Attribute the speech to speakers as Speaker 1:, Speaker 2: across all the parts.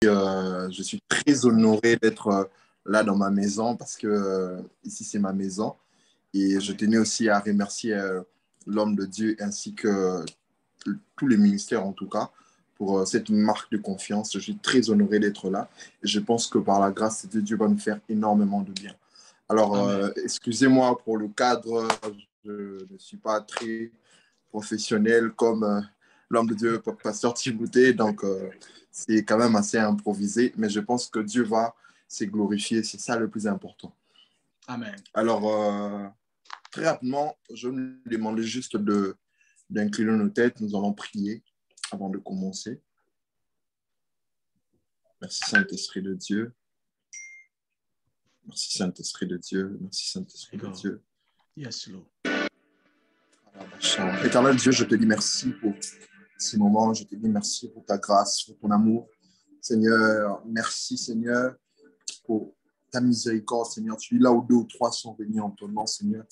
Speaker 1: Je suis très honoré d'être là dans ma maison parce que ici, c'est ma maison. Et je tenais aussi à remercier l'homme de Dieu ainsi que tous les ministères, en tout cas, pour cette marque de confiance. Je suis très honoré d'être là. Et je pense que par la grâce de Dieu, Dieu va nous faire énormément de bien. Alors, excusez-moi pour le cadre. Je ne suis pas très professionnel comme l'homme de Dieu, pasteur Timothée. Donc, c'est quand même assez improvisé. Mais je pense que Dieu va se glorifier. C'est ça le plus important.
Speaker 2: Amen.
Speaker 1: Alors, très rapidement, je me demandais juste d'incliner nos têtes. Nous allons prier avant de commencer. Merci Saint-Esprit de Dieu. Merci Saint-Esprit de Dieu. Merci Saint-Esprit de Dieu.
Speaker 2: Yes, Lord.
Speaker 1: Éternel Dieu, je te dis merci pour ces moments. Je te dis merci pour ta grâce, pour ton amour. Seigneur, merci Seigneur pour ta miséricorde. Seigneur, tu es là où 2 ou 3 sont réunis en ton nom, Seigneur.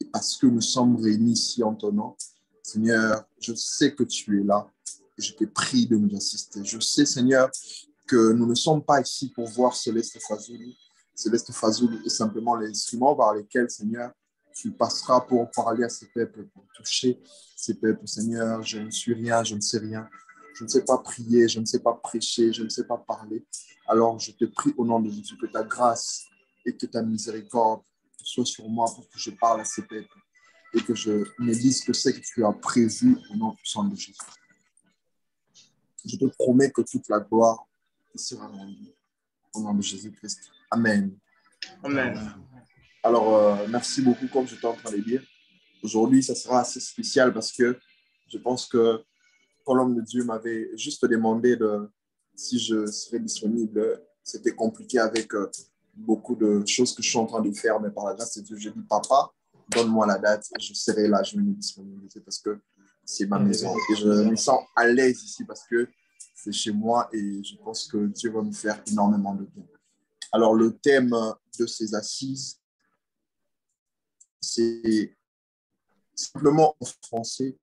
Speaker 1: Et parce que nous sommes réunis ici en ton nom, Seigneur, je sais que tu es là. Et je te prie de nous assister. Je sais, Seigneur, que nous ne sommes pas ici pour voir Céleste Fazoulou. Céleste Fazoulou est simplement l'instrument par lequel, Seigneur, tu passeras pour parler à ces peuples, pour toucher ces peuples. Seigneur, je ne suis rien, je ne sais rien. Je ne sais pas prier, je ne sais pas prêcher, je ne sais pas parler. Alors, je te prie au nom de Jésus que ta grâce et que ta miséricorde soient sur moi pour que je parle à ces peuples et que je me dise que c'est que tu as prévu au nom puissant de Jésus. Je te promets que toute la gloire sera rendue au nom de Jésus-Christ. Amen.
Speaker 2: Amen.
Speaker 1: Alors, merci beaucoup, comme j'étais en train de dire. Aujourd'hui, ça sera assez spécial parce que je pense que quand l'homme de Dieu m'avait juste demandé si je serais disponible, c'était compliqué avec beaucoup de choses que je suis en train de faire, mais par la grâce de Dieu, j'ai dit, papa, donne-moi la date, je serai là, je vais me disponibiliser parce que c'est ma maison. Et je me sens à l'aise ici parce que c'est chez moi et je pense que Dieu va me faire énormément de bien. Alors, le thème de ces assises, c'est simplement en français,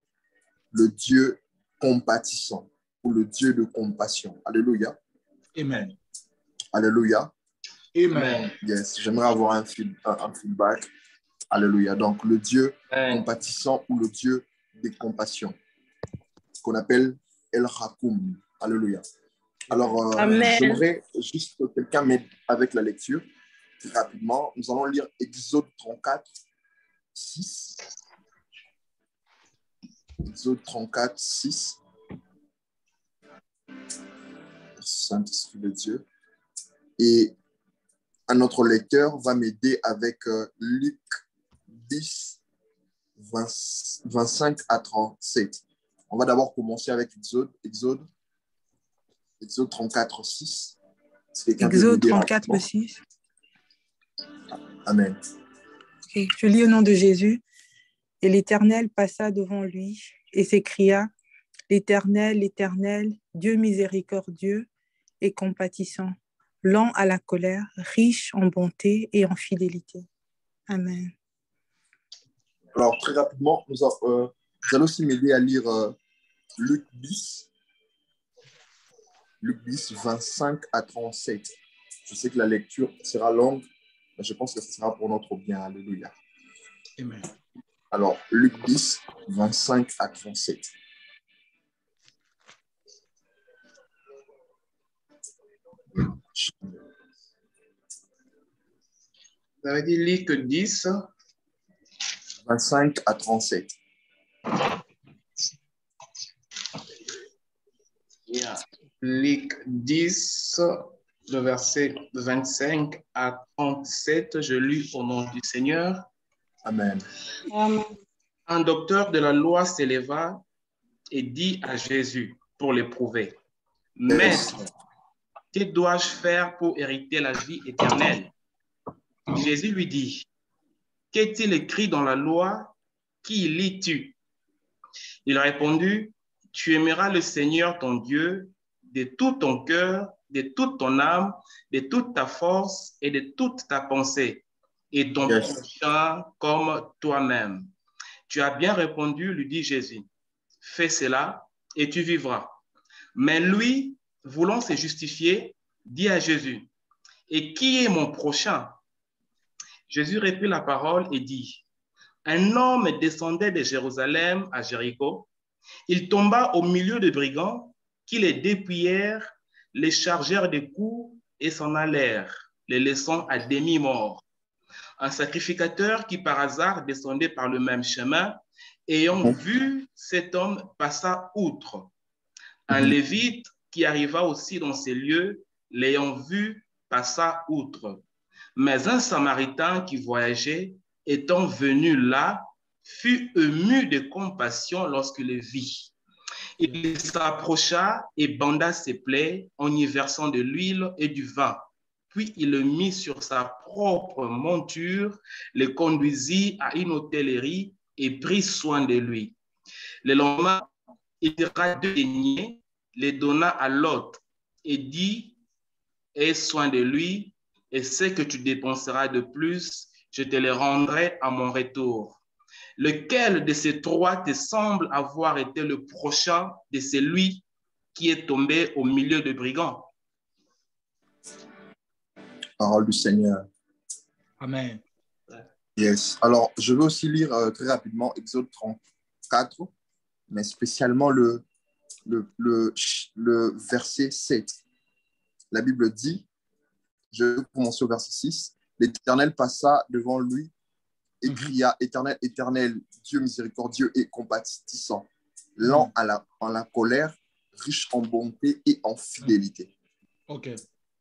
Speaker 1: le Dieu compatissant ou le Dieu de compassion. Alléluia.
Speaker 2: Amen.
Speaker 1: Alléluia.
Speaker 2: Amen.
Speaker 1: Yes, j'aimerais avoir un feedback. Alléluia. Donc, le Dieu compatissant ou le Dieu de compassion, qu'on appelle El Hakoum. Alléluia. Alors, j'aimerais juste que quelqu'un m'aide avec la lecture. Très rapidement, nous allons lire Exode 34, 6. Exode 34, 6. Saint-Esprit de Dieu. Et un autre lecteur va m'aider avec Luc 10, 25 à 37. On va d'abord commencer avec Exode 34, 6.
Speaker 3: Exode 34, 6.
Speaker 1: Amen.
Speaker 3: Okay. Je lis au nom de Jésus. Et l'Éternel passa devant lui et s'écria, l'Éternel, l'Éternel, Dieu miséricordieux et compatissant, lent à la colère, riche en bonté et en fidélité. Amen.
Speaker 1: Alors, très rapidement, vous allez aussi m'aider à lire Luc 10, 25 à 37. Je sais que la lecture sera longue, mais je pense que ce sera pour notre bien. Alléluia.
Speaker 2: Amen.
Speaker 1: Alors, Luc 10, 25 à 37.
Speaker 2: Vous avez dit Luc 10.
Speaker 1: 25 à 37.
Speaker 2: Yeah. Luc 10, le verset 25 à 37, je lis au nom du Seigneur.
Speaker 1: Amen.
Speaker 3: Amen.
Speaker 2: Un docteur de la loi s'éleva et dit à Jésus pour l'éprouver, Maître, que dois-je faire pour hériter la vie éternelle? Jésus lui dit, qu'est-il écrit dans la loi? Qui lis-tu? Il a répondu, tu aimeras le Seigneur ton Dieu de tout ton cœur, de toute ton âme, de toute ta force et de toute ta pensée, et ton prochain comme toi-même. Tu as bien répondu, lui dit Jésus. Fais cela et tu vivras. Mais lui, voulant se justifier, dit à Jésus, « Et qui est mon prochain ?» Jésus reprit la parole et dit, « Un homme descendait de Jérusalem à Jéricho. Il tomba au milieu de brigands qui les dépouillèrent, les chargèrent de coups et s'en allèrent, les laissant à demi-morts. Un sacrificateur qui par hasard descendait par le même chemin, ayant vu cet homme, passa outre. Un lévite qui arriva aussi dans ces lieux, l'ayant vu, passa outre. Mais un samaritain qui voyageait, étant venu là, fut ému de compassion lorsqu'il le vit. Il s'approcha et banda ses plaies en y versant de l'huile et du vin. Puis il le mit sur sa propre monture, le conduisit à une hôtellerie et prit soin de lui. Le lendemain, il tira 2 deniers, les donna à l'hôte et dit, « Aie soin de lui, et ce que tu dépenseras de plus, je te le rendrai à mon retour. » Lequel de ces 3 te semble avoir été le prochain de celui qui est tombé au milieu de brigands?
Speaker 1: Parole du Seigneur.
Speaker 4: Amen.
Speaker 1: Yes. Alors, je veux aussi lire très rapidement Exode 34, mais spécialement le verset 7. La Bible dit, je vais commencer au verset 6, « L'Éternel passa devant lui et cria, Éternel, Éternel, Dieu miséricordieux et compatissant, lent en la colère, riche en bonté et en fidélité,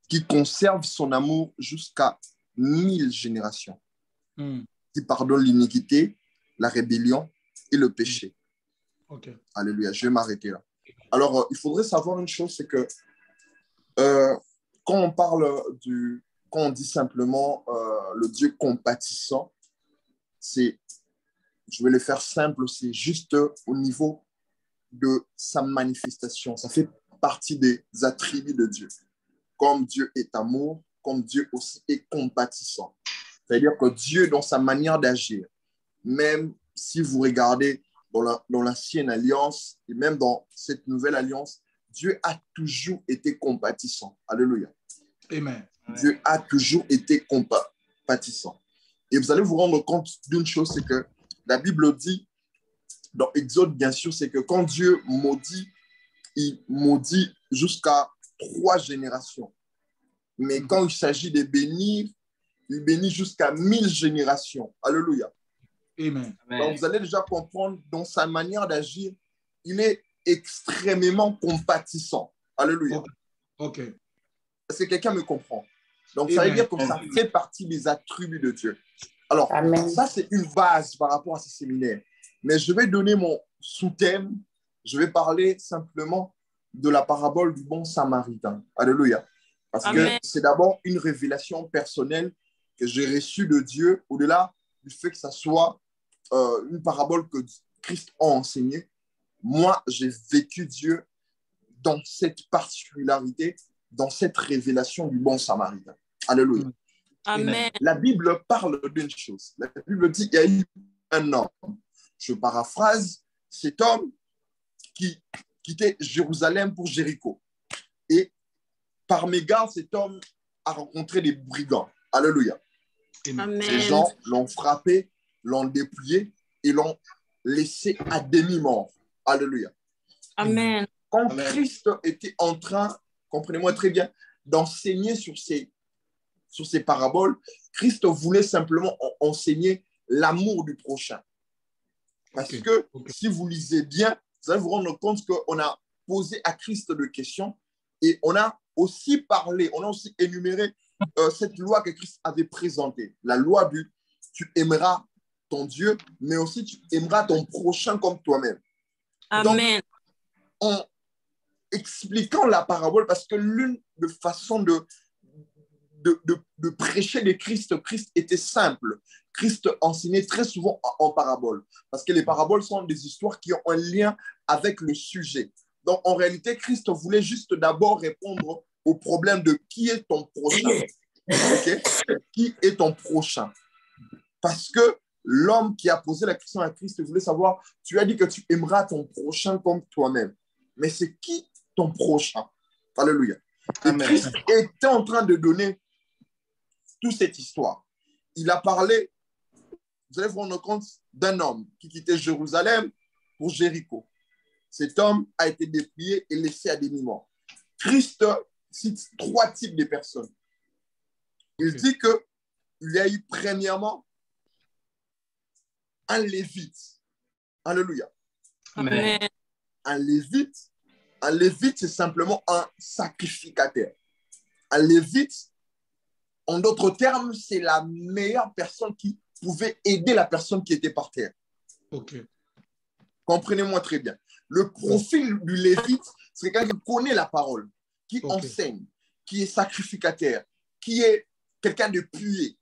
Speaker 1: qui conserve son amour jusqu'à 1000 générations, qui pardonne l'iniquité, la rébellion et le péché. » Alléluia, je vais m'arrêter là. Alors, il faudrait savoir une chose, c'est que quand on dit simplement le Dieu compatissant, je vais le faire simple, c'est juste au niveau de sa manifestation. Ça fait partie des attributs de Dieu. Comme Dieu est amour, comme Dieu aussi est compatissant. C'est-à-dire que Dieu, dans sa manière d'agir, même si vous regardez dans l'ancienne alliance et même dans cette nouvelle alliance, Dieu a toujours été compatissant. Alléluia.
Speaker 4: Amen.
Speaker 1: Dieu a toujours été compatissant. Et vous allez vous rendre compte d'une chose, c'est que la Bible dit, dans Exode, bien sûr, c'est que quand Dieu maudit, il maudit jusqu'à 3 générations. Mais quand il s'agit de bénir, il bénit jusqu'à 1000 générations. Alléluia.
Speaker 4: Amen.
Speaker 1: Donc, vous allez déjà comprendre, dans sa manière d'agir, il est extrêmement compatissant. Alléluia. Est-ce que quelqu'un me comprend? Donc, ça veut dire que ça fait partie des attributs de Dieu. Alors, ça, c'est une base par rapport à ce séminaire. Mais je vais donner mon sous-thème. Je vais parler simplement de la parabole du bon samaritain. Alléluia. Parce que c'est d'abord une révélation personnelle que j'ai reçue de Dieu, au-delà du fait que ça soit une parabole que Christ a enseignée. Moi, j'ai vécu Dieu dans cette particularité, dans cette révélation du bon samaritain. Alléluia.
Speaker 5: Amen.
Speaker 1: La Bible parle d'une chose. La Bible dit qu'il y a eu un homme. Je paraphrase, cet homme qui quittait Jérusalem pour Jéricho. Et par mégarde, cet homme a rencontré des brigands. Alléluia.
Speaker 5: Amen.
Speaker 1: Ces gens l'ont frappé, l'ont dépouillé et l'ont laissé à demi-mort. Alléluia.
Speaker 5: Amen.
Speaker 1: Quand Christ était en train, comprenez-moi très bien, d'enseigner sur ces paraboles, Christ voulait simplement enseigner l'amour du prochain. Parce que si vous lisez bien, vous allez vous rendre compte qu'on a posé à Christ des questions et on a aussi parlé, on a aussi énuméré cette loi que Christ avait présentée. La loi du « tu aimeras ton Dieu, mais aussi tu aimeras ton prochain comme toi-même ».
Speaker 5: Amen.
Speaker 1: Donc, en expliquant la parabole, parce que l'une des façons de prêcher de Christ était simple. Christ enseignait très souvent en parabole, parce que les paraboles sont des histoires qui ont un lien avec le sujet. Donc, en réalité, Christ voulait juste d'abord répondre au problème de qui est ton prochain. Okay? Qui est ton prochain? Parce que l'homme qui a posé la question à Christ voulait savoir, tu as dit que tu aimeras ton prochain comme toi-même. Mais c'est qui ton prochain? Alléluia. Et
Speaker 2: Amen.
Speaker 1: Christ était en train de donner toute cette histoire. Il a parlé, vous allez vous rendre compte, d'un homme qui quittait Jérusalem pour Jéricho. Cet homme a été dépouillé et laissé à demi-mort. Christ cite 3 types de personnes. Il dit qu'il y a eu premièrement un lévite. Alléluia.
Speaker 5: Amen.
Speaker 1: Un lévite, c'est simplement un sacrificateur. Un lévite, en d'autres termes, c'est la meilleure personne qui pouvait aider la personne qui était par terre.
Speaker 4: OK.
Speaker 1: Comprenez-moi très bien. Le profil du lévite, c'est quelqu'un qui connaît la parole, qui enseigne, qui est sacrificateur, qui est quelqu'un de pieux,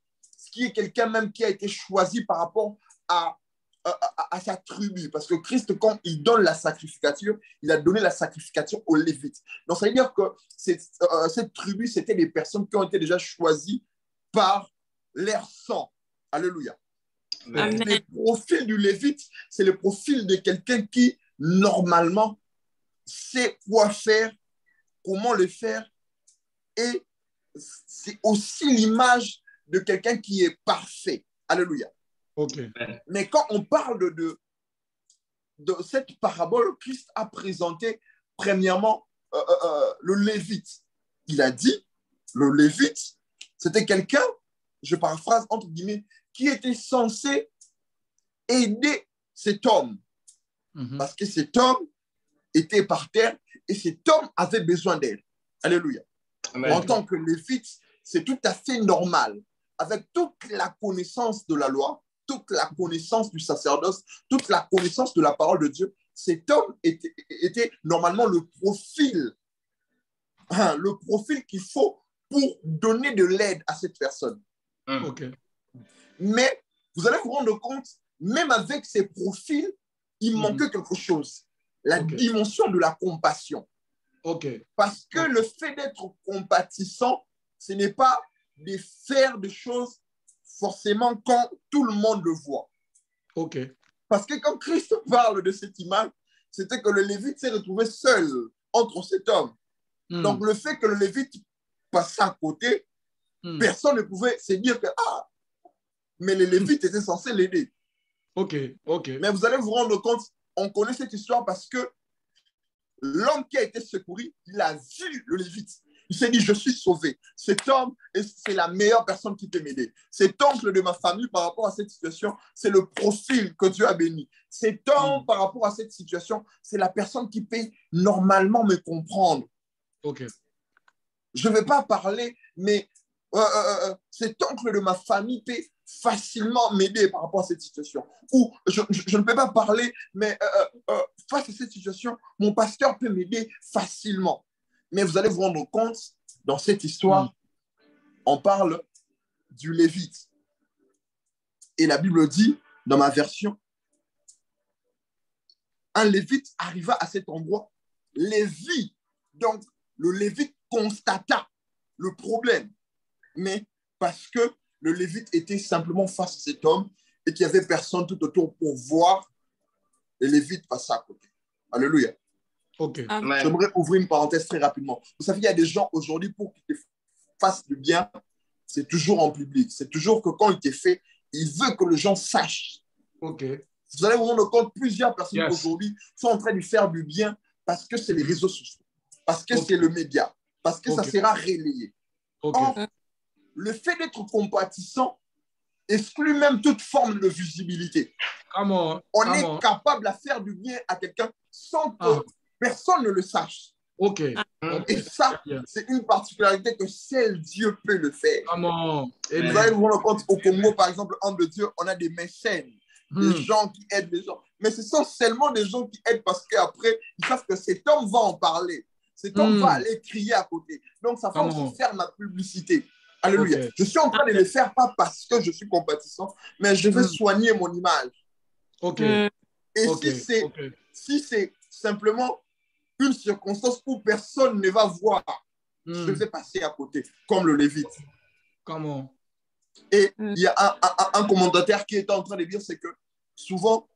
Speaker 1: qui est quelqu'un même qui a été choisi par rapport à sa tribu. Parce que Christ, quand il donne la sacrificature, il a donné la sacrificature aux Lévites. Donc, ça veut dire que cette tribu, c'était des personnes qui ont été déjà choisies par leur sang. Alléluia.
Speaker 5: Amen.
Speaker 1: Le profil du Lévite, c'est le profil de quelqu'un qui, normalement, sait quoi faire, comment le faire, et c'est aussi l'image de quelqu'un qui est parfait. Alléluia.
Speaker 4: OK.
Speaker 1: Mais quand on parle de cette parabole, Christ a présenté premièrement le Lévite. Il a dit, le Lévite, c'était quelqu'un, je paraphrase entre guillemets, qui était censé aider cet homme. Parce que cet homme était par terre et cet homme avait besoin d'aide. Alléluia.
Speaker 2: Amen.
Speaker 1: En tant que Lévite, c'est tout à fait normal. Avec toute la connaissance de la loi, toute la connaissance du sacerdoce, toute la connaissance de la parole de Dieu, cet homme était normalement le profil qu'il faut pour donner de l'aide à cette personne.
Speaker 4: OK.
Speaker 1: Mais vous allez vous rendre compte, même avec ces profils, il manquait quelque chose. La dimension de la compassion.
Speaker 4: OK.
Speaker 1: Parce que le fait d'être compatissant, ce n'est pas de faire des choses forcément quand tout le monde le voit.
Speaker 4: OK.
Speaker 1: Parce que quand Christ parle de cette image, c'était que le Lévite s'est retrouvé seul entre cet homme. Donc le fait que le Lévite passe à côté, personne ne pouvait se dire que mais le Lévite était censé l'aider.
Speaker 4: OK. OK.
Speaker 1: Mais vous allez vous rendre compte, on connaît cette histoire parce que l'homme qui a été secouru, il a vu le Lévite. Il s'est dit, je suis sauvé. Cet homme, c'est la meilleure personne qui peut m'aider. Cet oncle de ma famille, par rapport à cette situation, c'est le profil que Dieu a béni. Cet homme, par rapport à cette situation, c'est la personne qui peut normalement me comprendre.
Speaker 4: OK.
Speaker 1: Je ne vais pas parler, mais cet oncle de ma famille peut facilement m'aider par rapport à cette situation. Ou je ne peux pas parler, mais face à cette situation, mon pasteur peut m'aider facilement. Mais vous allez vous rendre compte, dans cette histoire, on parle du Lévite. Et la Bible dit, dans ma version, un Lévite arriva à cet endroit, Lévi. Donc, le Lévite constata le problème. Mais parce que le Lévite était simplement face à cet homme et qu'il n'y avait personne tout autour pour voir, le Lévite passait à côté. Alléluia.
Speaker 4: OK.
Speaker 2: Amen.
Speaker 1: J'aimerais ouvrir une parenthèse très rapidement. Vous savez, il y a des gens aujourd'hui, pour qu'ils te fassent du bien, c'est toujours en public. C'est toujours que quand il te fait, il veut que les gens sachent.
Speaker 4: OK.
Speaker 1: Vous allez vous rendre compte, plusieurs personnes aujourd'hui sont en train de faire du bien parce que c'est les réseaux sociaux, parce que c'est le média, parce que ça sera relayé. Or, le fait d'être compatissant exclut même toute forme de visibilité. On est capable de faire du bien à quelqu'un sans que personne ne le sache.
Speaker 4: OK.
Speaker 1: Et ça, c'est une particularité que seul Dieu peut le faire. Vous allez vous rendre compte, au Congo, par exemple, en de Dieu, on a des mécènes, des gens qui aident les gens. Mais ce sont seulement des gens qui aident parce qu'après, ils savent que cet homme va en parler. Cet homme va aller crier à côté. Donc, ça va aussi faire ma publicité. Alléluia. Je suis en train de le faire pas parce que je suis compatissant, mais je veux soigner mon image. Et si c'est simplement une circonstance où personne ne va voir, je vais passer à côté, comme le Lévite. Et il y a un commentateur qui est en train de dire, c'est que souvent,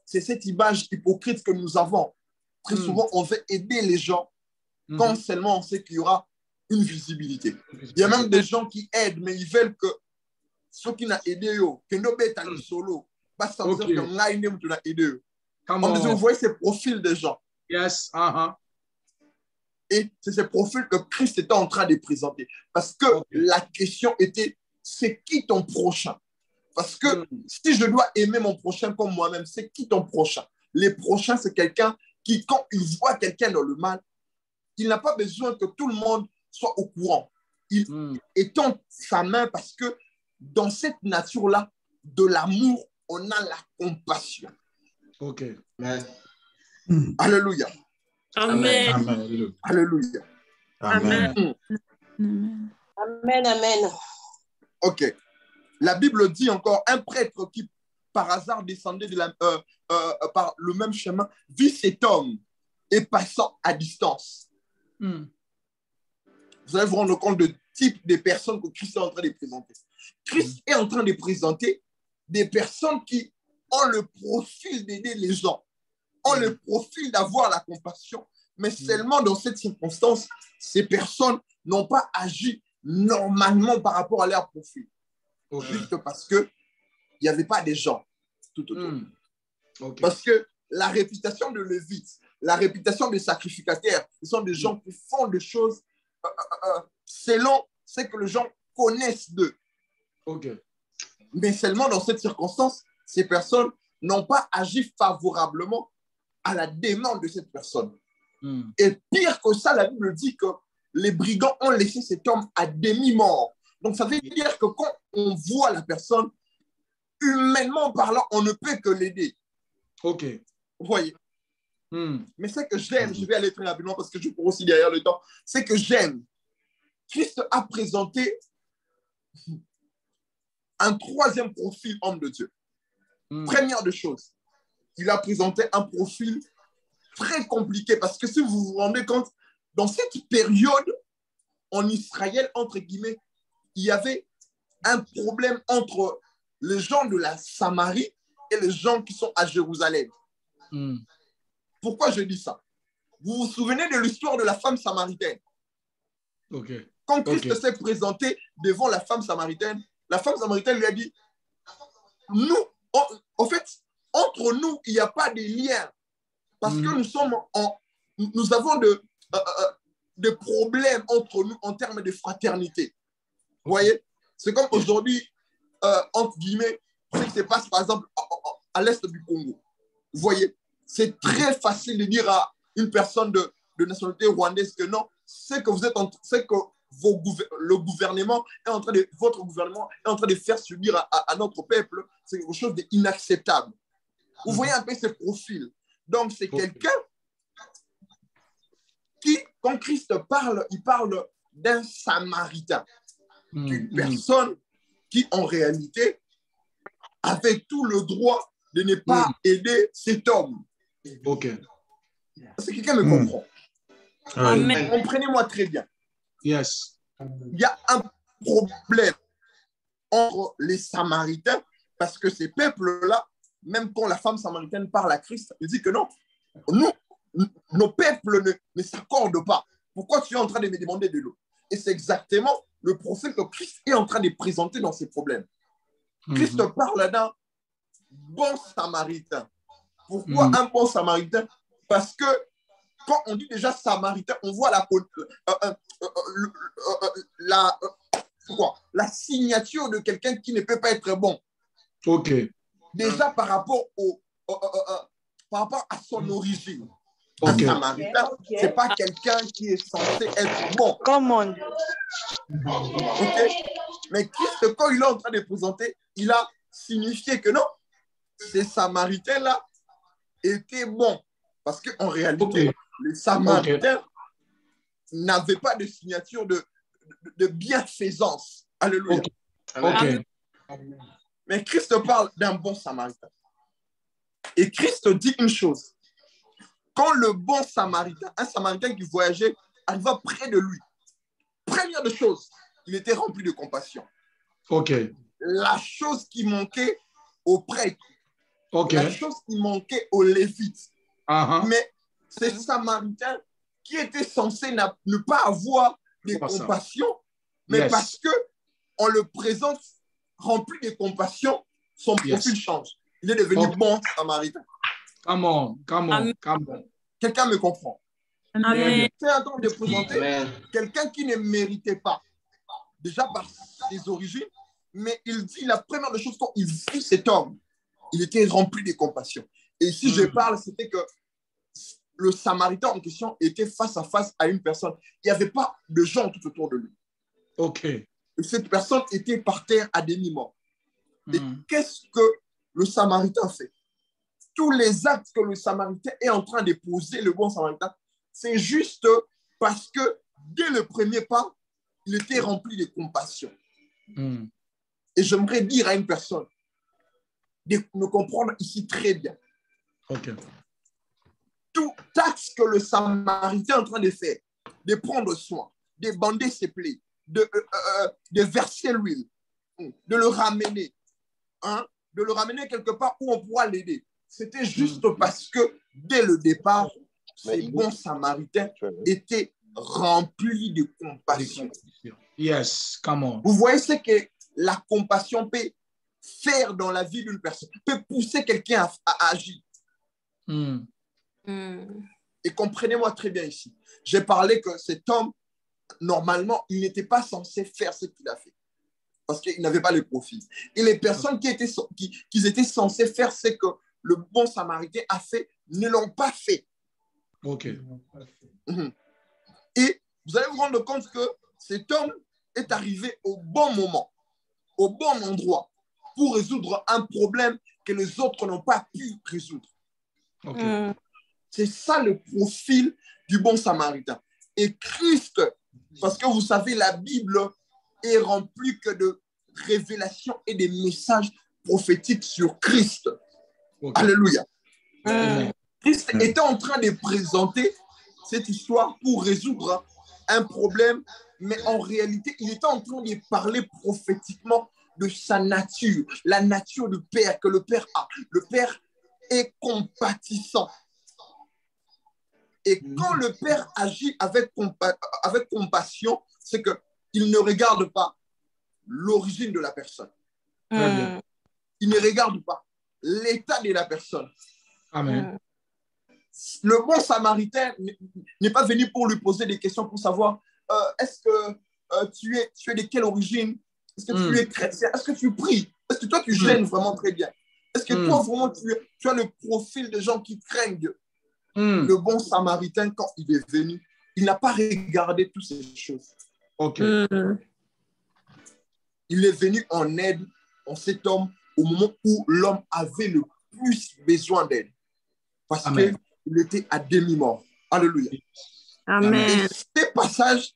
Speaker 1: c'est cette image hypocrite que nous avons. Très souvent, on veut aider les gens, quand seulement on sait qu'il y aura une visibilité. Il y a même des gens qui aident, mais ils veulent que ceux qui n'ont aidé, que nous mettons solo, pas sans dire que nous avons aidé. Vous voyez ces profils de gens.
Speaker 4: Yes.
Speaker 1: Et c'est ce profil que Christ était en train de présenter. Parce que la question était, c'est qui ton prochain? Parce que si je dois aimer mon prochain comme moi-même, c'est qui ton prochain? Les prochains, c'est quelqu'un qui, quand il voit quelqu'un dans le mal, il n'a pas besoin que tout le monde soit au courant. Il étend sa main parce que dans cette nature-là, de l'amour, on a la compassion.
Speaker 4: OK.
Speaker 1: Alléluia.
Speaker 5: Amen.
Speaker 4: Amen.
Speaker 1: Alléluia.
Speaker 5: Amen.
Speaker 6: Amen, amen.
Speaker 1: OK. La Bible dit encore, un prêtre qui, par hasard, descendait par le même chemin, vit cet homme et passant à distance. Vous allez vous rendre compte du type de personnes que Christ est en train de présenter. Christ est en train de présenter des personnes qui ont le profil d'aider les gens, ont le profil d'avoir la compassion, mais seulement dans cette circonstance, ces personnes n'ont pas agi normalement par rapport à leur profil. Juste parce qu'il n'y avait pas des gens tout autour. Parce que la réputation de Lévite, la réputation des sacrificataires, ce sont des gens qui font des choses selon ce que les gens connaissent d'eux. Mais seulement dans cette circonstance, ces personnes n'ont pas agi favorablement à la demande de cette personne. Et pire que ça, la Bible dit que les brigands ont laissé cet homme à demi-mort. Donc, ça veut dire que quand on voit la personne, humainement parlant, on ne peut que l'aider. Vous voyez? Mais ce que j'aime, je vais aller très rapidement parce que je cours aussi derrière le temps, c'est que j'aime. Christ a présenté un troisième profil homme de Dieu. Première de choses, il a présenté un profil très compliqué parce que si vous vous rendez compte, dans cette période, en Israël, entre guillemets, il y avait un problème entre les gens de la Samarie et les gens qui sont à Jérusalem. Pourquoi je dis ça? Vous vous souvenez de l'histoire de la femme samaritaine? Quand Christ s'est présenté devant la femme samaritaine lui a dit, nous, en fait, entre nous, il n'y a pas de lien parce que nous avons de problèmes entre nous en termes de fraternité. Vous voyez? C'est comme aujourd'hui, entre guillemets, ce qui se passe par exemple à l'est du Congo. Vous voyez? C'est très facile de dire à une personne de nationalité rwandaise que non, c'est que le gouvernement est en train de, votre gouvernement est en train de faire subir à notre peuple, c'est quelque chose d'inacceptable. Vous voyez un peu ce profil. Donc, c'est quelqu'un qui, quand Christ parle, il parle d'un Samaritain, d'une personne qui, en réalité, avait tout le droit de ne pas aider cet homme. Est-ce que quelqu'un me comprend? Comprenez-moi très bien.
Speaker 4: Yes.
Speaker 1: Il y a un problème entre les Samaritains parce que ces peuples-là, même quand la femme samaritaine parle à Christ, il dit que non, nos peuples ne s'accordent pas. Pourquoi tu es en train de me demander de l'eau? Et c'est exactement le profil que Christ est en train de présenter dans ces problèmes. Christ parle d'un bon samaritain. Pourquoi un bon samaritain? Parce que quand on dit déjà samaritain, on voit la signature de quelqu'un qui ne peut pas être bon. Déjà par rapport à son origine. Un samaritain, ce n'est pas quelqu'un qui est censé être bon. Mais Christ, quand il est en train de présenter, il a signifié que non, ces samaritains-là étaient bons. Parce qu'en réalité, les Samaritains n'avaient pas de signature de bienfaisance. Alléluia. Mais Christ parle d'un bon Samaritain. Et Christ dit une chose. Quand le bon Samaritain, un Samaritain qui voyageait, arriva près de lui, première de choses, il était rempli de compassion. La chose qui manquait aux prêtres, la chose qui manquait aux Lévites, mais ces Samaritains qui était censé ne pas avoir de compassion, mais parce qu'on le présente rempli de compassion, son profil change. Il est devenu bon samaritain.
Speaker 4: Come on.
Speaker 1: Quelqu'un me comprend?
Speaker 5: Amen.
Speaker 1: C'est en train de présenter quelqu'un qui ne méritait pas, déjà par ses origines, mais il dit la première des choses, quand il vit cet homme, il était rempli de compassion. Et ici, je parle, c'était que le Samaritain en question était face à face à une personne. Il n'y avait pas de gens tout autour de lui.
Speaker 4: OK.
Speaker 1: Et cette personne était par terre à demi-mort. Et qu'est-ce que le Samaritain fait? Tous les actes que le Samaritain est en train de poser, le bon Samaritain, c'est juste parce que dès le premier pas, il était rempli de compassion. Et j'aimerais dire à une personne de me comprendre ici très bien.
Speaker 4: OK.
Speaker 1: Tout acte que le Samaritain est en train de faire, de prendre soin, de bander ses plaies, de verser l'huile, de le ramener, de le ramener quelque part où on pourra l'aider. C'était juste parce que dès le départ, ces bons Samaritains étaient remplis de compassion.
Speaker 4: Yes, come on.
Speaker 1: Vous voyez ce que la compassion peut faire dans la vie d'une personne, peut pousser quelqu'un à agir. Et comprenez-moi très bien ici. J'ai parlé que cet homme, normalement, il n'était pas censé faire ce qu'il a fait. Parce qu'il n'avait pas le profil. Et les personnes qui étaient censées faire ce que le bon Samaritain a fait, ne l'ont pas fait.
Speaker 4: OK.
Speaker 1: Et vous allez vous rendre compte que cet homme est arrivé au bon moment, au bon endroit, pour résoudre un problème que les autres n'ont pas pu résoudre.
Speaker 4: Okay.
Speaker 1: C'est ça le profil du bon Samaritain. Et Christ, parce que vous savez, la Bible est remplie que de révélations et des messages prophétiques sur Christ. Okay. Alléluia. Christ était en train de présenter cette histoire pour résoudre un problème, mais en réalité, il était en train de parler prophétiquement de sa nature, la nature du Père que le Père a. Le Père est compatissant. Et quand le Père agit avec compassion, c'est qu'il ne regarde pas l'origine de la personne. Il ne regarde pas l'état de la personne.
Speaker 4: Amen.
Speaker 1: Le bon Samaritain n'est pas venu pour lui poser des questions pour savoir est-ce que tu es de quelle origine? Est-ce que tu es chrétien? Est-ce que tu pries? Est-ce que toi tu gênes vraiment très bien? Est-ce que toi vraiment tu as le profil de gens qui craignent Dieu? Le bon Samaritain, quand il est venu, il n'a pas regardé toutes ces choses.
Speaker 4: Okay.
Speaker 1: Il est venu en aide en cet homme au moment où l'homme avait le plus besoin d'aide. Parce qu'il était à demi-mort. Alléluia.
Speaker 5: Amen.
Speaker 1: Et ce passage,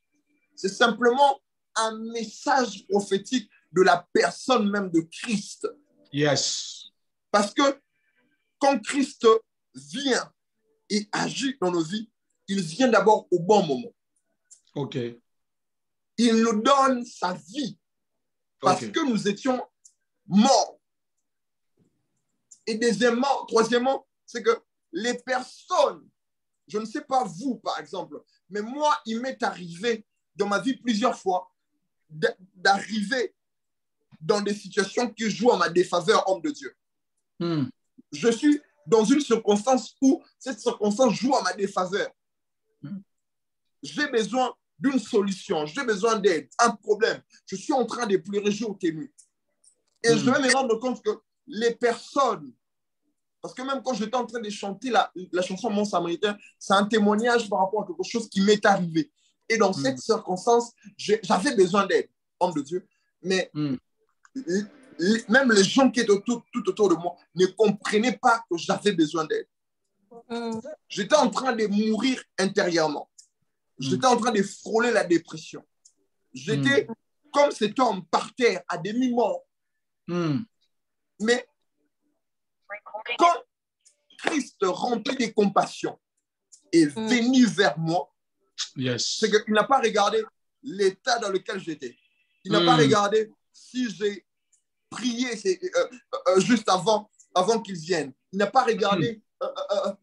Speaker 1: c'est simplement un message prophétique de la personne même de Christ.
Speaker 4: Yes.
Speaker 1: Parce que quand Christ vient et agit dans nos vies, il vient d'abord au bon moment.
Speaker 4: OK.
Speaker 1: Il nous donne sa vie parce que nous étions morts. Et deuxièmement, troisièmement, c'est que les personnes, je ne sais pas vous par exemple, mais moi, il m'est arrivé dans ma vie plusieurs fois d'arriver dans des situations qui jouent à ma défaveur, homme de Dieu. Je suis dans une circonstance où cette circonstance joue à ma défaveur. J'ai besoin d'une solution, j'ai besoin d'aide, un problème. Je suis en train de pleurer jour et nuit. Et je vais me rendre compte que les personnes, parce que même quand j'étais en train de chanter la chanson Mon Samaritain, c'est un témoignage par rapport à quelque chose qui m'est arrivé. Et dans cette circonstance, j'avais besoin d'aide, homme de Dieu. Mais même les gens qui étaient tout autour de moi ne comprenaient pas que j'avais besoin d'aide. J'étais en train de mourir intérieurement. J'étais en train de frôler la dépression. J'étais comme cet homme par terre, à demi-mort. Mais quand Christ, rempli de compassion, est venu vers moi, c'est qu'il n'a pas regardé l'état dans lequel j'étais. Il n'a pas regardé si j'ai prié juste avant qu'ils viennent. Il n'a pas regardé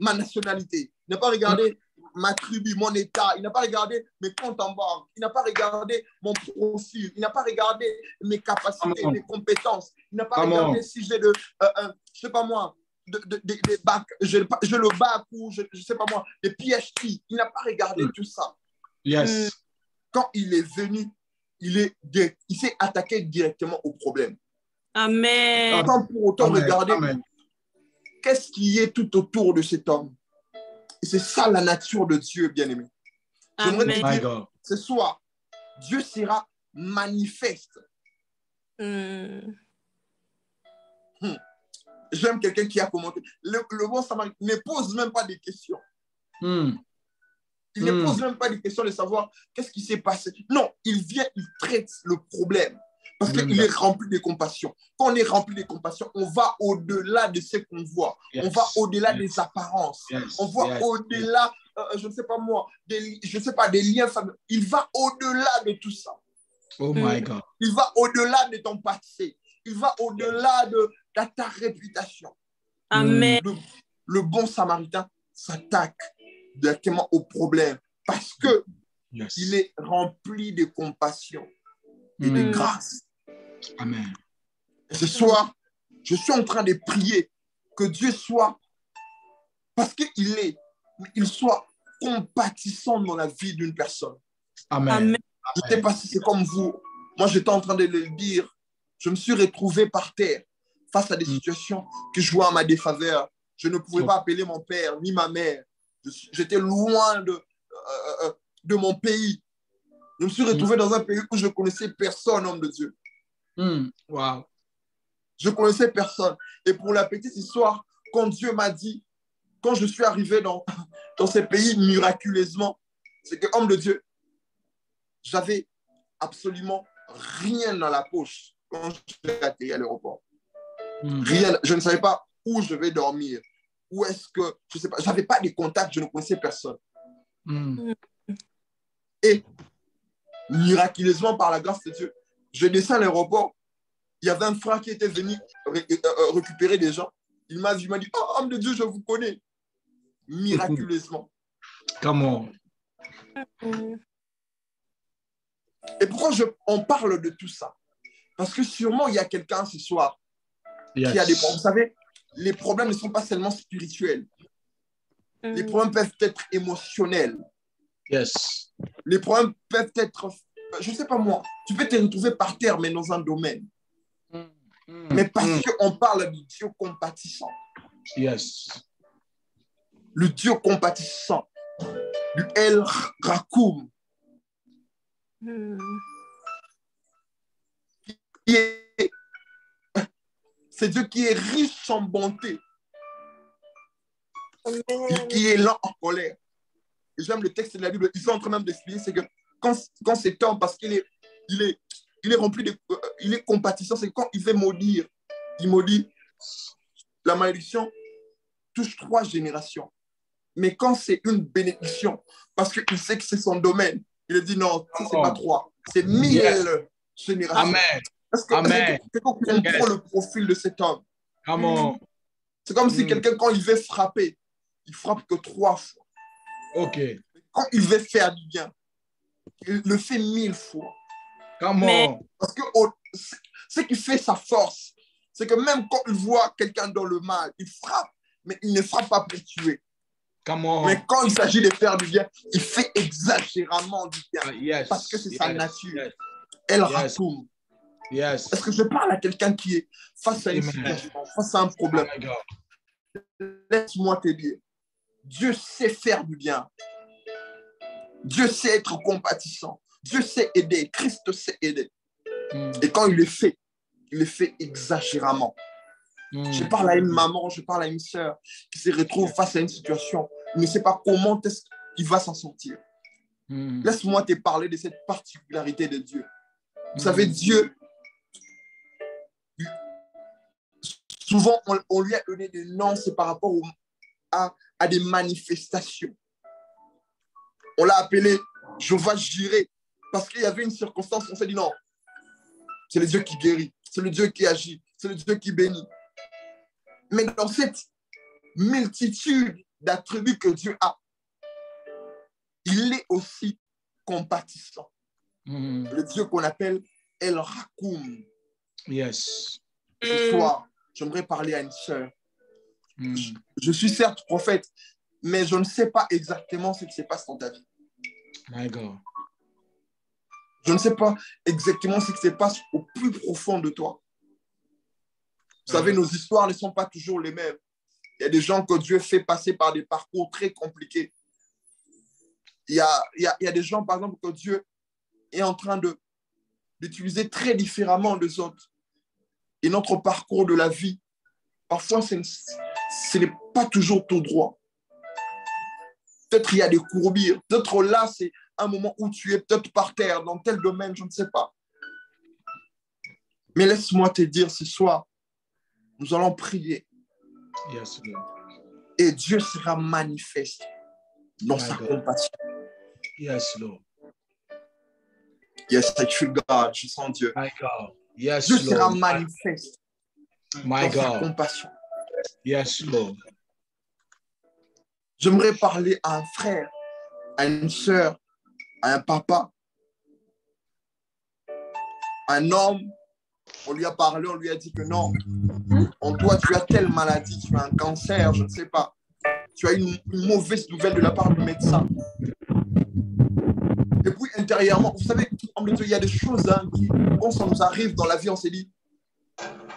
Speaker 1: ma nationalité. Il n'a pas regardé ma tribu, mon état. Il n'a pas regardé mes comptes en banque. Il n'a pas regardé mon profil. Il n'a pas regardé mes capacités, mes compétences. Il n'a pas regardé si j'ai je sais pas moi, des bacs, j'ai le bac ou je sais pas moi, des PhD. Il n'a pas regardé tout ça.
Speaker 4: Yes.
Speaker 1: Quand il est venu, il s'est attaqué directement au problème.
Speaker 5: Amen.
Speaker 1: Sans pour autant regarder qu'est-ce qui est tout autour de cet homme. Et c'est ça la nature de Dieu, bien-aimé. J'aimerais te dire, ce soir, Dieu sera manifeste. J'aime quelqu'un qui a commenté. Le bon samaritain ne pose même pas des questions. Il ne pose même pas des questions de savoir qu'est-ce qui s'est passé. Non, il vient, il traite le problème. Parce qu'il est rempli de compassion. Quand on est rempli de compassion, on va au-delà de ce qu'on voit. On va au-delà des apparences. On va au-delà, je ne sais pas moi, des liens familiaux. Il va au-delà de tout ça.
Speaker 4: Oh my God.
Speaker 1: Il va au-delà de ton passé. Il va au-delà de ta réputation.
Speaker 5: Amen.
Speaker 1: Le bon samaritain s'attaque directement au problème parce que il est rempli de compassion et de grâce.
Speaker 4: Amen.
Speaker 1: Et ce soir, je suis en train de prier que Dieu soit, parce qu'il soit compatissant dans la vie d'une personne.
Speaker 4: Amen.
Speaker 1: Je ne sais pas si c'est comme vous. Moi, j'étais en train de le dire. Je me suis retrouvé par terre face à des situations que je vois à ma défaveur. Je ne pouvais pas appeler mon père ni ma mère. J'étais loin de mon pays. Je me suis retrouvé dans un pays où je ne connaissais personne, homme de Dieu.
Speaker 4: Wow.
Speaker 1: Je ne connaissais personne. Et pour la petite histoire, quand Dieu m'a dit, quand je suis arrivé dans ces pays miraculeusement, c'est que, homme de Dieu, j'avais absolument rien dans la poche quand j'ai atterri à l'aéroport. Rien. Je ne savais pas où je vais dormir. Où est-ce que, je ne sais pas, je n'avais pas de contact, je ne connaissais personne. Et miraculeusement, par la grâce de Dieu, je descends à l'aéroport. Il y avait un frère qui était venu récupérer des gens. Il m'a dit, oh, homme de Dieu, je vous connais. Miraculeusement.
Speaker 4: Come on.
Speaker 1: Et pourquoi on parle de tout ça? Parce que sûrement, il y a quelqu'un ce soir qui a des problèmes. Vous savez, les problèmes ne sont pas seulement spirituels. Les problèmes peuvent être émotionnels.
Speaker 4: Yes.
Speaker 1: Les problèmes peuvent être, je ne sais pas moi, tu peux te retrouver par terre, mais dans un domaine. Mais parce qu'on parle du Dieu compatissant.
Speaker 4: Yes.
Speaker 1: Le Dieu compatissant. Du El Rakoum. C'est Dieu qui est riche en bonté. Qui est lent en colère. Et j'aime le texte de la Bible. Ils sont en train même d'expliquer, c'est que quand cet homme, parce qu'il est rempli de... il est compatissant, c'est quand il veut maudire. Il maudit. La malédiction touche 3 générations. Mais quand c'est une bénédiction, parce qu'il sait que c'est son domaine, il dit non, ça c'est pas 3, c'est 1000 générations.
Speaker 4: Amen.
Speaker 1: Parce que quelqu'un comprend le profil de cet homme. C'est comme si quelqu'un, quand il veut frapper, il frappe que 3 fois.
Speaker 4: Ok.
Speaker 1: Quand il veut faire du bien, il le fait 1000 fois. Parce que ce qui fait sa force, c'est que même quand il voit quelqu'un dans le mal, il frappe, mais il ne frappe pas pour tuer. Mais quand il s'agit de faire du bien, il fait exagérément du bien. Parce que c'est sa nature. Elle ratourne. Est-ce que je parle à quelqu'un qui est face à une situation, face à un problème? Laisse-moi te dire, Dieu sait faire du bien. Dieu sait être compatissant. Dieu sait aider. Christ sait aider. Et quand il le fait exagérément. Je parle à une maman, je parle à une sœur qui se retrouve face à une situation. Il ne sait pas comment est-ce qu'il va s'en sortir. Laisse-moi te parler de cette particularité de Dieu. Vous savez, Dieu, souvent on lui a donné des noms, c'est par rapport à des manifestations. On l'a appelé Jéhovah Jireh parce qu'il y avait une circonstance, on s'est dit non, c'est le Dieu qui guérit, c'est le Dieu qui agit, c'est le Dieu qui bénit. Mais dans cette multitude d'attributs que Dieu a, il est aussi compatissant. Le Dieu qu'on appelle El Rakoum.
Speaker 4: Yes.
Speaker 1: Ce soir, j'aimerais parler à une sœur. Je suis certes prophète, mais je ne sais pas exactement ce qui se passe dans ta vie.
Speaker 4: My God.
Speaker 1: Je ne sais pas exactement ce qui se passe au plus profond de toi. Vous savez, nos histoires ne sont pas toujours les mêmes. Il y a des gens que Dieu fait passer par des parcours très compliqués. Il y a des gens, par exemple, que Dieu est en train d'utiliser très différemment des autres. Et notre parcours de la vie, parfois, ce n'est pas toujours tout droit. Peut-être il y a des courbures. Peut-être là, c'est un moment où tu es peut-être par terre, dans tel domaine, je ne sais pas. Mais laisse-moi te dire ce soir, nous allons prier.
Speaker 4: Yes, Lord.
Speaker 1: Et Dieu sera manifeste dans sa compassion.
Speaker 4: Yes, Lord.
Speaker 1: Yes, I feel God. Je sens Dieu.
Speaker 4: My God. Yes,
Speaker 1: Dieu
Speaker 4: Lord.
Speaker 1: sera manifeste
Speaker 4: My
Speaker 1: dans sa
Speaker 4: God.
Speaker 1: compassion.
Speaker 4: Yes, Lord.
Speaker 1: J'aimerais parler à un frère, à une sœur, à un papa, un homme. On lui a parlé, on lui a dit que non, en toi, tu as telle maladie, tu as un cancer, je ne sais pas. Tu as une mauvaise nouvelle de la part du médecin. Et puis, intérieurement, vous savez, il y a des choses qui, quand ça nous arrive dans la vie, on s'est dit,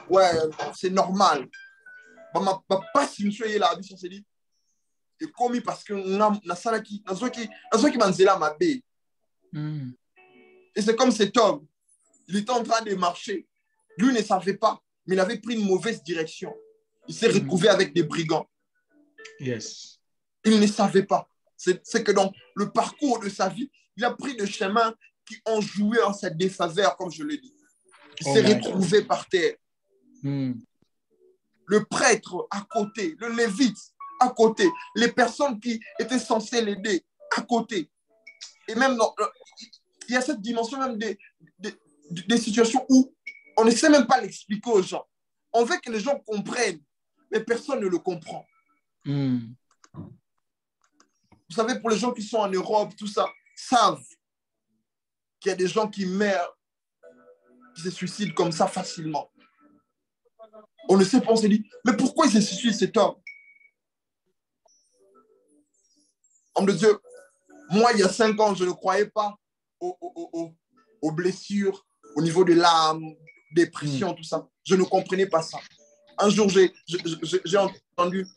Speaker 1: ouais, c'est normal. Pas si monsieur est là, on s'est dit, et comme parce que et c'est comme cet homme, il était en train de marcher. Lui ne savait pas, mais il avait pris une mauvaise direction. Il s'est retrouvé avec des brigands.
Speaker 4: Yes.
Speaker 1: Il ne savait pas. C'est que dans le parcours de sa vie, il a pris des chemins qui ont joué en sa défaveur, comme je l'ai dit. Il s'est retrouvé par terre. Le prêtre à côté, le lévite à côté, les personnes qui étaient censées l'aider à côté. Et même, il y a cette dimension même des situations où on ne sait même pas l'expliquer aux gens. On veut que les gens comprennent, mais personne ne le comprend. Vous savez, pour les gens qui sont en Europe, tout ça, savent qu'il y a des gens qui meurent, qui se suicident comme ça facilement. On ne sait pas, on se dit, mais pourquoi il se suicide cet homme? Homme de Dieu, moi, il y a 5 ans, je ne croyais pas aux blessures, au niveau de l'âme, dépression, tout ça. Je ne comprenais pas ça. Un jour, j'ai entendu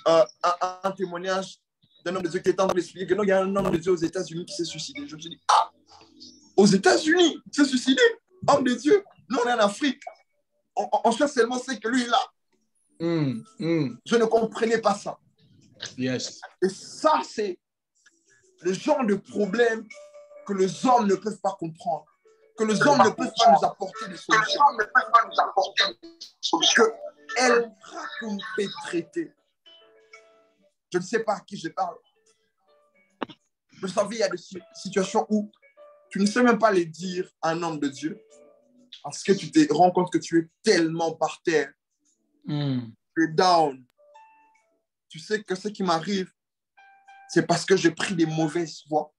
Speaker 1: un témoignage d'un homme de Dieu qui était en train d'expliquer que non, il y a un homme de Dieu aux États-Unis qui s'est suicidé. Je me suis dit, ah, aux États-Unis, il s'est suicidé, homme de Dieu. Nous, on est en Afrique. On cherche seulement ce que lui est là. Je ne comprenais pas ça.
Speaker 4: Yes.
Speaker 1: Et ça, c'est le genre de problème que les hommes ne peuvent pas comprendre, que les hommes ne peuvent pas nous apporter des solutions. Que El Rakoum peut traiter. Je ne sais pas à qui je parle. Vous savez, il y a des situations où tu ne sais même pas les dire à un homme de Dieu parce que tu te rends compte que tu es tellement par terre. Tu es down. Tu sais que ce qui m'arrive, c'est parce que j'ai pris des mauvaises voies.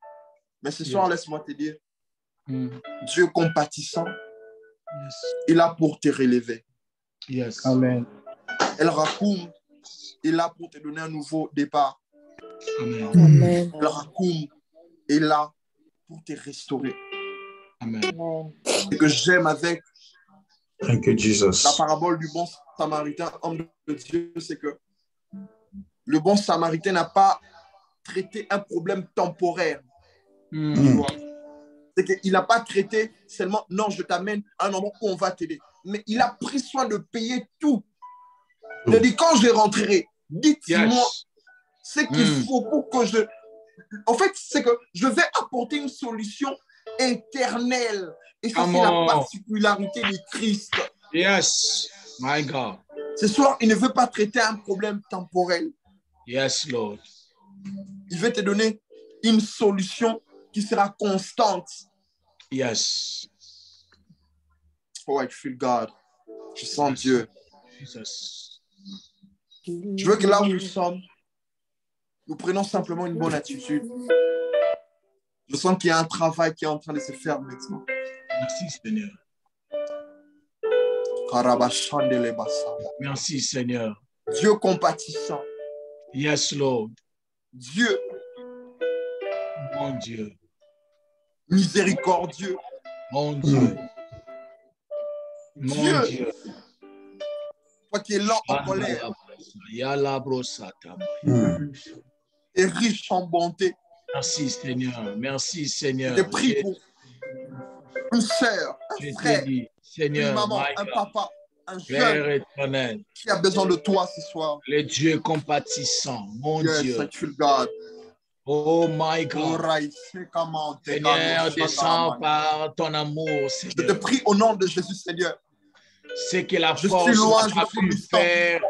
Speaker 1: Mais ce soir, laisse-moi te dire, Dieu compatissant, est là pour te relever.
Speaker 4: Yes.
Speaker 3: Amen.
Speaker 1: El Rakoum est là pour te donner un nouveau départ.
Speaker 4: Amen.
Speaker 3: Amen.
Speaker 1: El Rakoum est là pour te restaurer.
Speaker 4: Amen.
Speaker 1: Ce que j'aime avec
Speaker 4: Thank you, Jesus.
Speaker 1: la parabole du bon samaritain, homme de Dieu, c'est que le bon samaritain n'a pas traité un problème temporaire. C'est qu'il n'a pas traité seulement, non, je t'amène à un endroit où on va t'aider. Mais il a pris soin de payer tout. Il a dit, quand je rentrerai, dites-moi ce qu'il faut pour que je... En fait, c'est que je vais apporter une solution éternelle. Et ça, c'est la particularité de Christ.
Speaker 4: Yes, my God.
Speaker 1: Ce soir, il ne veut pas traiter un problème temporel.
Speaker 4: Yes, Lord.
Speaker 1: Il veut te donner une solution qui sera constante.
Speaker 4: Yes.
Speaker 1: Oh, I feel God. Je sens Dieu.
Speaker 4: Jesus.
Speaker 1: Je veux que là où nous sommes, nous prenons simplement une bonne attitude. Je sens qu'il y a un travail qui est en train de se faire maintenant.
Speaker 4: Merci, Seigneur. Merci, Seigneur.
Speaker 1: Dieu compatissant.
Speaker 4: Yes, Lord.
Speaker 1: Dieu
Speaker 4: Mon Dieu.
Speaker 1: miséricordieux.
Speaker 4: Mon Dieu. Mon
Speaker 1: Dieu.
Speaker 4: Dieu.
Speaker 1: Toi qui es lent en colère et riche en bonté.
Speaker 4: Merci, Seigneur. Merci, Seigneur.
Speaker 1: Je te prie pour une sœur, un frère,
Speaker 4: Seigneur,
Speaker 1: une maman, un papa, un
Speaker 4: Père
Speaker 1: jeune
Speaker 4: éternel,
Speaker 1: qui a besoin de toi ce soir.
Speaker 4: le Dieu compatissant, mon
Speaker 1: Yes,
Speaker 4: Dieu.
Speaker 1: thank you, God.
Speaker 4: Oh my God.
Speaker 1: Seigneur,
Speaker 4: Seigneur, descends par ton amour,
Speaker 1: je te
Speaker 4: Seigneur.
Speaker 1: prie au nom de Jésus, Seigneur.
Speaker 4: Ce que la
Speaker 1: Je
Speaker 4: force
Speaker 1: suis loin,
Speaker 4: n'a pas
Speaker 1: je suis
Speaker 4: pu
Speaker 1: distant.
Speaker 4: faire,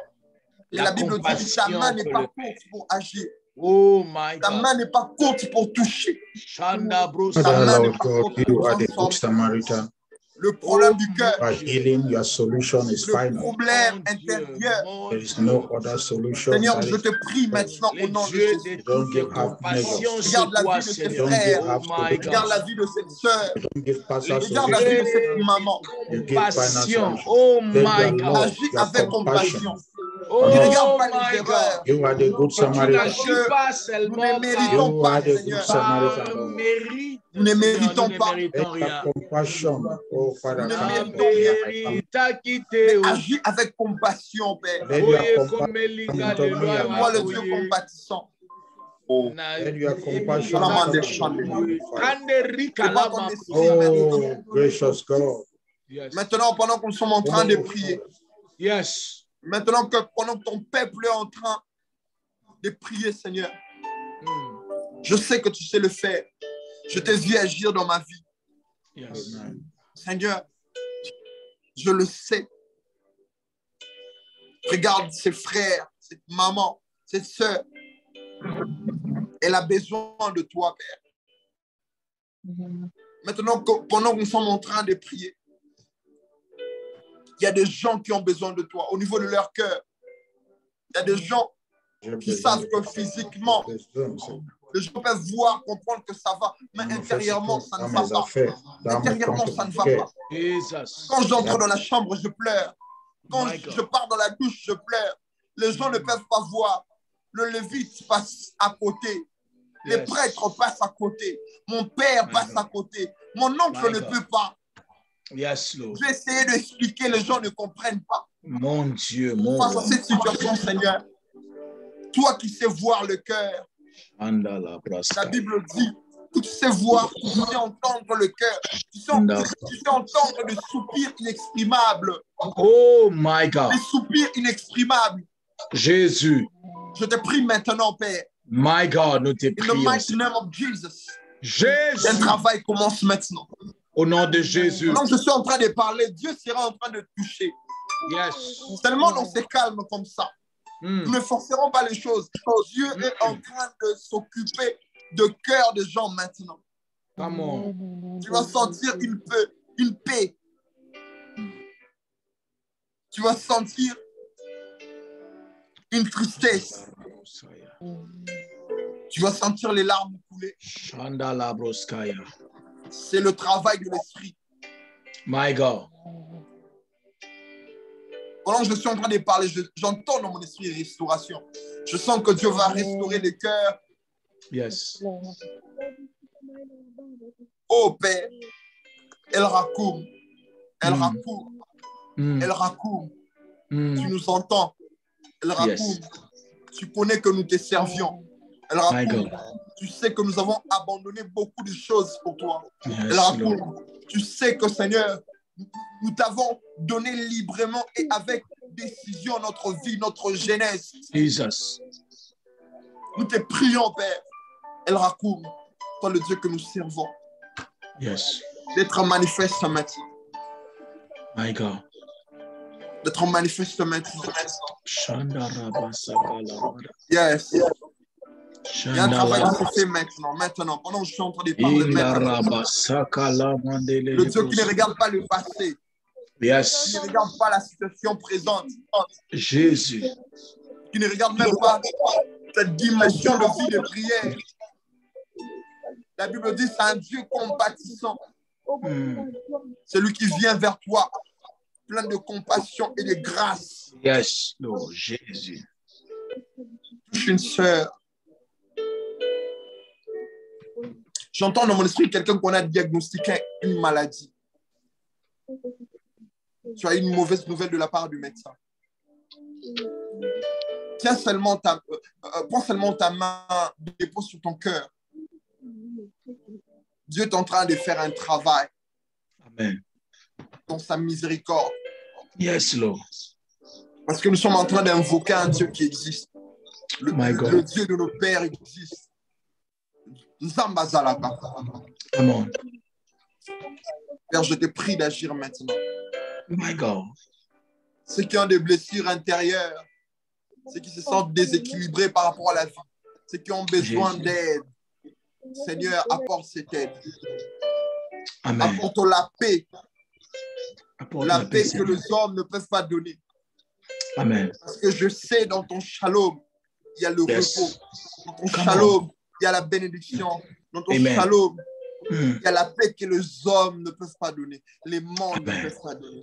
Speaker 1: Et la Bible dit que ta main n'est pas
Speaker 4: le
Speaker 1: courte pour agir.
Speaker 4: Oh my
Speaker 1: Ta
Speaker 4: God.
Speaker 1: main n'est pas courte pour toucher.
Speaker 4: Shanda bro.
Speaker 1: Ta
Speaker 7: Father,
Speaker 1: main n'est
Speaker 7: Lord
Speaker 1: pas
Speaker 7: God,
Speaker 1: courte
Speaker 7: you
Speaker 1: pour
Speaker 7: are the Good
Speaker 1: transformer.
Speaker 7: Samaritan.
Speaker 1: Le problème du cœur,
Speaker 7: You are healing, your solution is
Speaker 1: le
Speaker 7: final.
Speaker 1: problème
Speaker 4: Mon Dieu,
Speaker 1: intérieur.
Speaker 4: mon
Speaker 7: There is
Speaker 4: Dieu.
Speaker 7: no other solution.
Speaker 1: Seigneur,
Speaker 7: That
Speaker 1: je
Speaker 7: is,
Speaker 1: te prie maintenant
Speaker 4: Le
Speaker 1: au nom de
Speaker 4: Dieu
Speaker 1: Jésus.
Speaker 4: de
Speaker 7: Don't
Speaker 4: toute
Speaker 7: give half
Speaker 4: compassion
Speaker 7: measures.
Speaker 1: Regarde
Speaker 4: sur
Speaker 1: la
Speaker 4: toi,
Speaker 1: vie de ses
Speaker 4: Seigneur.
Speaker 7: Don't give
Speaker 1: frères.
Speaker 7: half
Speaker 4: Oh my
Speaker 1: Regarde
Speaker 7: solutions.
Speaker 1: la
Speaker 4: God.
Speaker 1: vie de cette sœur.
Speaker 7: Don't give partial
Speaker 4: Le
Speaker 1: Regarde la vie de
Speaker 7: solutions.
Speaker 1: cette maman.
Speaker 7: You give final
Speaker 4: compassion.
Speaker 7: solutions.
Speaker 4: Oh
Speaker 7: Let
Speaker 4: my
Speaker 7: your
Speaker 4: God.
Speaker 7: love,
Speaker 1: Agis
Speaker 7: your
Speaker 1: avec
Speaker 7: compassion.
Speaker 1: compassion.
Speaker 4: Oh
Speaker 1: Ne regarde pas
Speaker 4: my
Speaker 1: les
Speaker 4: God.
Speaker 1: erreurs.
Speaker 7: You are the Good
Speaker 4: Tu
Speaker 7: Samaritan.
Speaker 4: n'agis pas
Speaker 1: Nous
Speaker 4: seulement
Speaker 1: ne
Speaker 4: par,
Speaker 1: méritons
Speaker 7: You
Speaker 1: pas,
Speaker 7: are the Good
Speaker 1: Seigneur.
Speaker 7: Samaritan,
Speaker 4: par
Speaker 7: Lord.
Speaker 4: mérite.
Speaker 1: Nous ne
Speaker 4: Seigneur, nous
Speaker 1: méritons
Speaker 4: ne
Speaker 1: pas.
Speaker 4: méritons
Speaker 7: Let
Speaker 4: rien.
Speaker 7: your compassion, oh Father,
Speaker 1: Nous ne
Speaker 7: come
Speaker 1: méritons
Speaker 7: upon
Speaker 1: rien.
Speaker 7: me.
Speaker 4: T'a quitté.
Speaker 1: Mais agis avec compassion, Père.
Speaker 7: Let
Speaker 4: Oye
Speaker 7: your
Speaker 4: comme
Speaker 7: compassion
Speaker 4: Elinga
Speaker 7: come
Speaker 4: le
Speaker 7: upon me
Speaker 4: loi
Speaker 7: and
Speaker 1: Toi,
Speaker 7: my
Speaker 1: le
Speaker 4: wa
Speaker 1: Dieu
Speaker 7: family.
Speaker 4: oye.
Speaker 1: compatissant.
Speaker 4: Na
Speaker 7: Let your compassion
Speaker 1: Voilà,
Speaker 7: come
Speaker 1: man, des
Speaker 7: upon
Speaker 1: chants.
Speaker 7: me and my family.
Speaker 4: Kande rika
Speaker 1: C'est pas
Speaker 4: la
Speaker 1: ton
Speaker 4: ma-
Speaker 1: esprit maintenant.
Speaker 7: Oh, gracious God.
Speaker 4: Yes.
Speaker 1: Maintenant, pendant que nous sommes en train de
Speaker 7: Oh,
Speaker 1: prier,
Speaker 4: Yes.
Speaker 1: maintenant que pendant que ton peuple est en train de prier, Seigneur,
Speaker 4: Mm.
Speaker 1: je sais que tu sais le faire. Je t'ai vu agir dans ma vie.
Speaker 4: Yes.
Speaker 7: Amen.
Speaker 1: Seigneur, je le sais. Regarde ses frères, cette maman, cette sœur. Elle a besoin de toi, Père. Maintenant, pendant que nous sommes en train de prier, il y a des gens qui ont besoin de toi au niveau de leur cœur. Il y a des gens qui savent que physiquement, les gens peuvent voir, comprendre que ça va, mais intérieurement, ça ne va pas. Intérieurement, ça ne va pas.
Speaker 4: Jesus.
Speaker 1: Quand j'entre dans la chambre, je pleure. Quand
Speaker 4: My God.
Speaker 1: je pars dans la douche, je pleure. Les gens ne peuvent pas voir. Le lévite passe à côté. Les
Speaker 4: Yes.
Speaker 1: prêtres passent à côté. Mon père
Speaker 4: My
Speaker 1: passe
Speaker 4: God.
Speaker 1: à côté. Mon oncle
Speaker 4: My
Speaker 1: ne
Speaker 4: God.
Speaker 1: peut pas.
Speaker 4: Yes, Lord.
Speaker 1: J'ai essayé d'expliquer, les gens ne comprennent pas.
Speaker 4: Mon Dieu, mon
Speaker 1: Face à
Speaker 4: roi.
Speaker 1: cette situation, Seigneur, toi qui sais voir le cœur,
Speaker 4: Anda la
Speaker 1: la
Speaker 4: brasca.
Speaker 1: Bible dit que tu sais voir, tu sais entendre le cœur, tu sais entendre des soupirs inexprimables,
Speaker 4: Oh my God.
Speaker 1: des soupirs inexprimables.
Speaker 4: Jésus.
Speaker 1: Je te prie maintenant, Père,
Speaker 4: My God, nous te
Speaker 1: in the
Speaker 4: prions.
Speaker 1: mighty name of Jesus. Un
Speaker 4: Jésus.
Speaker 1: travail commence maintenant.
Speaker 4: Au nom de Jésus.
Speaker 1: Donc je suis en train de parler, Dieu sera en train de toucher.
Speaker 4: Yes.
Speaker 1: Seulement on se calme comme ça.
Speaker 4: Mm.
Speaker 1: Nous ne forcerons pas les choses. Dieu est en train de s'occuper de cœur des gens maintenant.
Speaker 4: Come on.
Speaker 1: Tu vas sentir une paix. Tu vas sentir une tristesse. Tu vas sentir les larmes couler.
Speaker 4: Shanda la broskaya.
Speaker 1: C'est le travail de l'esprit.
Speaker 4: My God.
Speaker 1: Pendant que je suis en train de parler, j'entends dans mon esprit restauration. Je sens que Dieu va restaurer les cœurs.
Speaker 4: Yes.
Speaker 1: Oh Père, El Rakoum, El
Speaker 4: Mm.
Speaker 1: Rakoum,
Speaker 4: Mm.
Speaker 1: El Rakoum. Tu
Speaker 4: Mm.
Speaker 1: nous entends. El Rakoum,
Speaker 4: Yes.
Speaker 1: tu connais que nous te servions. El
Speaker 4: My
Speaker 1: Rakoum,
Speaker 4: God.
Speaker 1: tu sais que nous avons abandonné beaucoup de choses pour toi.
Speaker 4: Yes,
Speaker 1: El Rakoum,
Speaker 4: Lord.
Speaker 1: tu sais que Seigneur, nous t'avons donné librement et avec décision notre vie, notre jeunesse.
Speaker 4: Jesus.
Speaker 1: Nous te prions, Père. El Rakoum, toi le Dieu que nous servons,
Speaker 4: Yes.
Speaker 1: d'être manifeste maintenant.
Speaker 4: My God.
Speaker 1: D'être manifeste maintenant.
Speaker 4: Shanda rabasakala.
Speaker 1: Yes. Il y a un
Speaker 4: Shanda
Speaker 1: travail
Speaker 4: la
Speaker 1: qui se fait maintenant. Maintenant, pendant que je suis en train de parler
Speaker 4: Inda
Speaker 1: maintenant.
Speaker 4: rabasakala mandele.
Speaker 1: Le Dieu qui ne regarde pas le passé, qui
Speaker 4: Yes.
Speaker 1: ne regarde pas la situation présente,
Speaker 4: Jésus.
Speaker 1: qui ne regarde même pas cette dimension de vie de prière. La Bible dit c'est un Dieu compatissant. C'est lui qui vient vers toi, plein de compassion et de grâce.
Speaker 4: Yes, Lord. Jésus.
Speaker 1: Touche une sœur. J'entends dans mon esprit quelqu'un qu'on a diagnostiqué une maladie. Tu as une mauvaise nouvelle de la part du médecin. Prends seulement ta main, dépose sur ton cœur. Dieu est en train de faire un travail.
Speaker 4: Amen.
Speaker 1: Dans sa miséricorde.
Speaker 4: Yes, Lord.
Speaker 1: Parce que nous sommes en train d'invoquer un Dieu qui existe. Le Dieu de nos pères existe. Zambazalaka.
Speaker 4: Come on.
Speaker 1: Père, je te prie d'agir maintenant.
Speaker 4: My God.
Speaker 1: Ceux qui ont des blessures intérieures, ceux qui se sentent déséquilibrés par rapport à la vie, ceux qui ont besoin d'aide, Seigneur, apporte cette aide.
Speaker 4: Amen.
Speaker 1: Apporte la paix.
Speaker 4: Apporte
Speaker 1: la paix que
Speaker 4: Seigneur.
Speaker 1: les hommes ne peuvent pas donner.
Speaker 4: Amen.
Speaker 1: Parce que je sais, dans ton shalom, il y a le repos. Dans ton
Speaker 4: Come
Speaker 1: shalom, il y a la bénédiction. Dans ton
Speaker 4: Amen.
Speaker 1: shalom, il y a la paix que les hommes ne peuvent pas donner. Les mondes ne peuvent pas donner.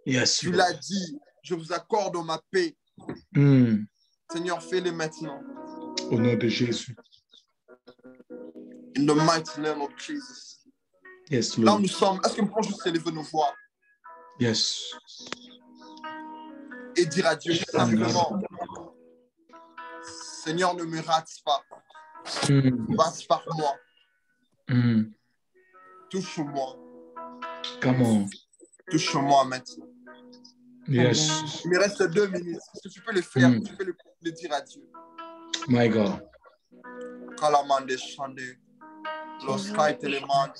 Speaker 4: Yes,
Speaker 1: Tu
Speaker 4: Lord.
Speaker 1: l'as dit, je vous accorde ma paix. Seigneur, fais-le maintenant.
Speaker 4: Au nom de Jésus.
Speaker 1: In the mighty name of Jesus.
Speaker 4: Yes,
Speaker 1: Là où
Speaker 4: Lord.
Speaker 1: nous sommes, est-ce que nous pouvons juste élever nos voix
Speaker 4: Yes.
Speaker 1: et dire à Dieu simplement, Seigneur, ne me rate pas. Passe par moi. Touche-moi.
Speaker 4: Come on.
Speaker 1: Touche-moi maintenant.
Speaker 4: Yes.
Speaker 1: Il me reste 2 minutes. Est-ce que tu peux le faire? Tu peux le dire à Dieu.
Speaker 4: My God.
Speaker 1: Kalamande Shande. Los Kai Telemante.